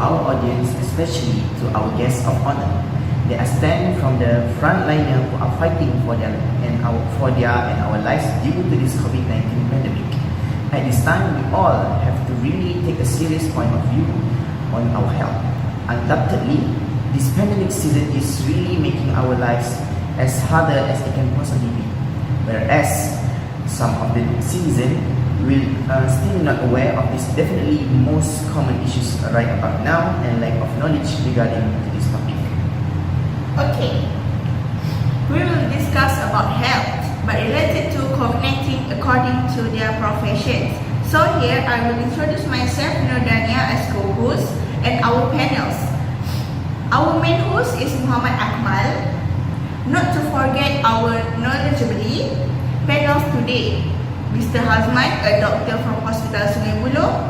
our audience, especially to our guests of honor. They are standing from the front liner who are fighting for their and our lives due to this COVID-19 pandemic. At this time, we all have to really take a serious point of view on our health. Undoubtedly, this pandemic season is really making our lives as harder as it can possibly be. Whereas some of the citizens will still not aware of this definitely most common issues right about now and lack of knowledge regarding this topic. Okay, we will discuss about health, but related to COVID-19 according to their professions. So here I will introduce myself, Nordania, as co-host and our panels. Our main host is Muhammad Akmal. Not to forget our knowledgeably panels today, Mr. Hazman, a doctor from Hospital Sungai Buloh,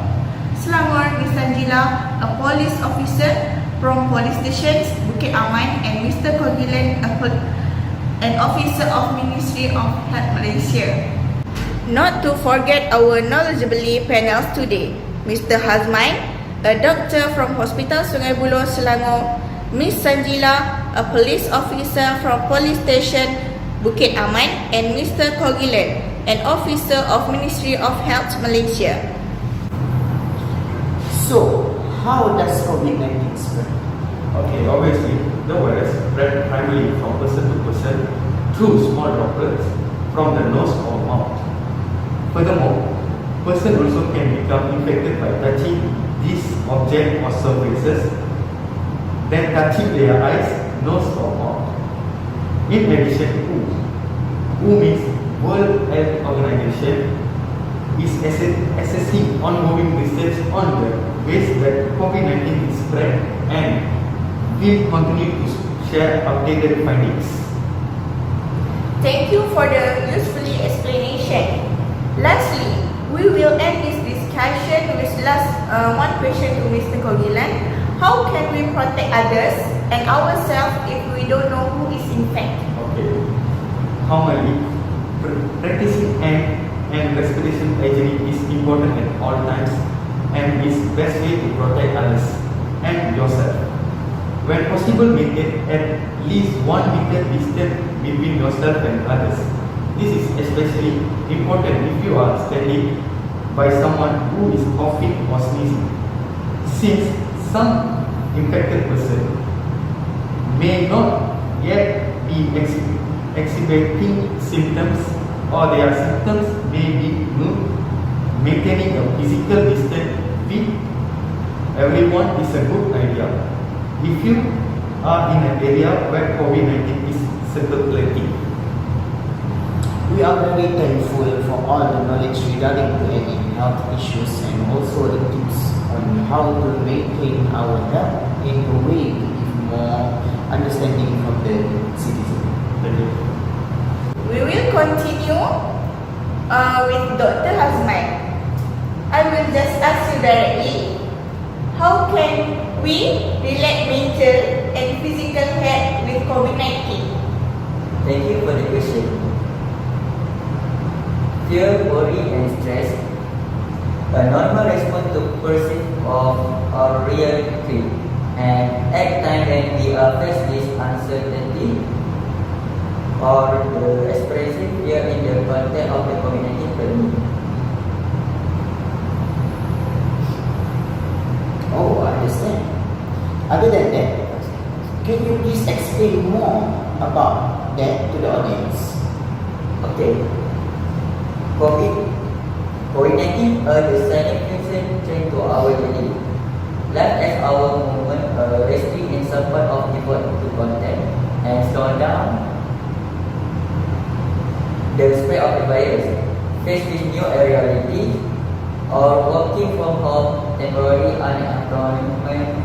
Selangor, Ms. Sanjila, a police officer from Police Stations Bukit Aman, and Mr. Kogilan, an officer of Ministry of Health Malaysia. Not to forget our knowledgeably panels today, Mr. Hazman, a doctor from Hospital Sungai Buloh, Selangor, Ms. Sanjila, a police officer from Police Station Bukit Aman, and Mr. Kogilan, an officer of Ministry of Health Malaysia. So, how does COVID-19 spread? Okay, obviously, the virus spread primarily from person to person through small droplets from the nose or mouth. Furthermore, person also can become infected by touching this object or surfaces, then touching their eyes, nose or mouth. In addition, WHO means World Health Organization is assessing ongoing research on the ways that COVID-19 is spread and will continue to share updated findings. Thank you for the useful explanation. Lastly, we will end this discussion with one question to Mr. Kogilan. How can we protect others and ourselves if we don't know who is infected? Okay. Commonly, practicing and respiration hygiene is important at all times and is best way to protect others and yourself. When possible, maintain at least 1 meter distance between yourself and others. This is especially important if you are standing by someone who is coughing or sneezing, since some infected person may not yet be exhibiting symptoms, or their symptoms may be new. Maintaining a physical distance with everyone is a good idea if you are in an area where COVID-19 is circulating. We are very thankful for all the knowledge regarding to any health issues and also the tips on how to maintain our health in a way to give more understanding from the citizen. Thank you. We will continue with Dr. Hazman. I will just ask you directly, how can we relate mental and physical health with COVID-19? Thank you for the question. Fear, worry, and stress, a normal response to perceive of our reality, and at times when we are faced with uncertainty or the expressive fear in the context of the COVID-19 pandemic. Oh, I understand. Other than that, can you please explain more about that to the audience? Okay. COVID-19 are the significant change to our daily life as our movement restrict in some part of effort to contain and slow down the spread of the virus, faced with new reality, or working from home, temporary unemployment,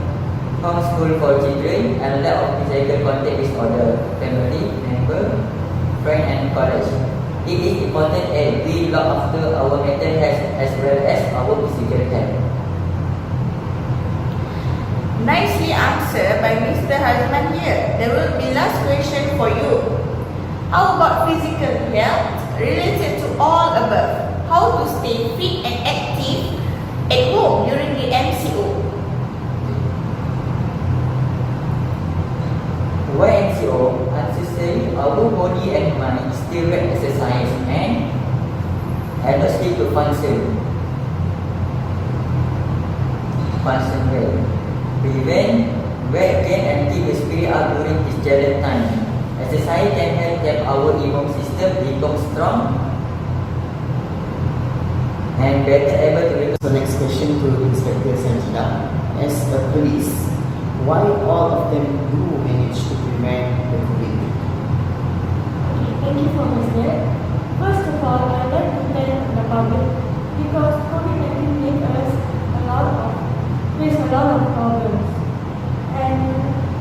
homeschool for children, and lack of physical contact with other family members, friends, and colleagues. It is important that we look after our mental health as well as our physical health. Nicely answered by Mr. Hazman here. There will be last question for you. How about physical health related to all above? How to stay fit and active at home during the MCO? online, still rate exercise and adjust to function well. Prevent weight gain and keep the spirit up during this challenge time. Exercise can help our immune system become strong and better able to recover. So next question to Inspector Sanjida. As a police, why all of them do manage to prevent the COVID-19? Okay, thank you for listening. First of all, I'd like to thank the public because COVID-19 made us face a lot of problems and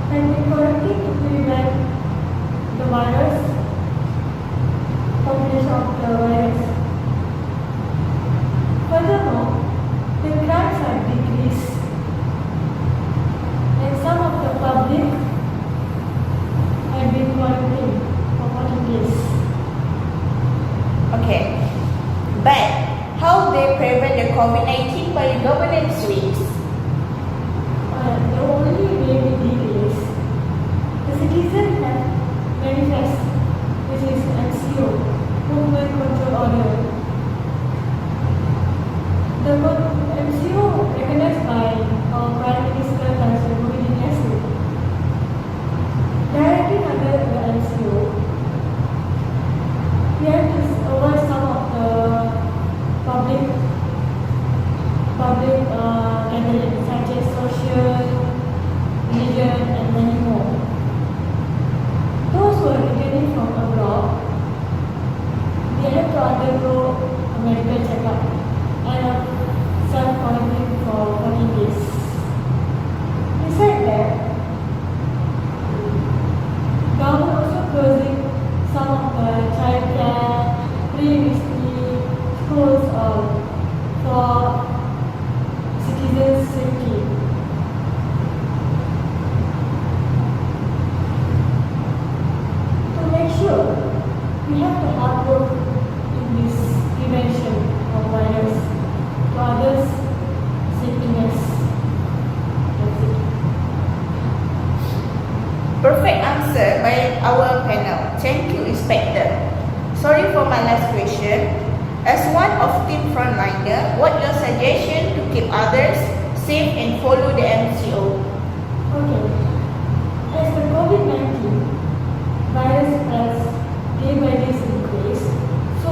we're correcting to prevent the virus, population of the virus. Furthermore, the crimes have decreased and some of the public have been quarantined for 14 days. Okay. But how they prevent the COVID-19 by the governance ways? The only way we deal is the citizens have manifest, which is MCO, Movement Control Order. The MCO recognized by our Prime Minister Tan Sri Lanka directly under the MCO. We have to avoid some of the public gatherings such as social, religion, and many more. Those who are returning from abroad, they have to undergo a medical checkup and a self-quarantine for 14 days. Besides that, government also closing some of the childcare, pre-university schools for citizens' safety. To make sure, we have to hard work in this prevention of virus to others' safetyness. That's it. Perfect answer by our panel. Thank you, Inspector. Sorry for my last question. As one of team frontliner, what your suggestion to keep others safe and follow the MCO? Okay. As the COVID-19 virus has day by day increased, so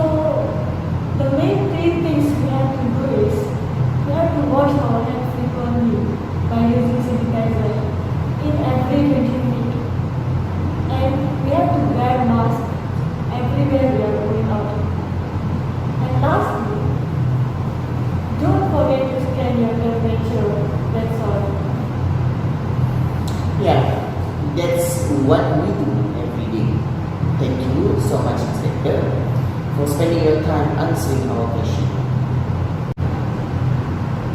the main three things we have to do is we have to wash our hands frequently by using sanitizer in every 20 minutes, and we have to wear masks everywhere we are going out. And lastly, don't forget to scan your temperature. That's all. Yeah, that's what we do every day. Thank you so much, Inspector, for spending your time answering our question.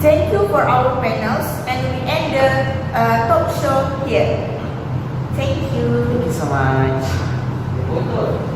Thank you for our panels, and we end the talk show here. Thank you. Thank you so much. Betul.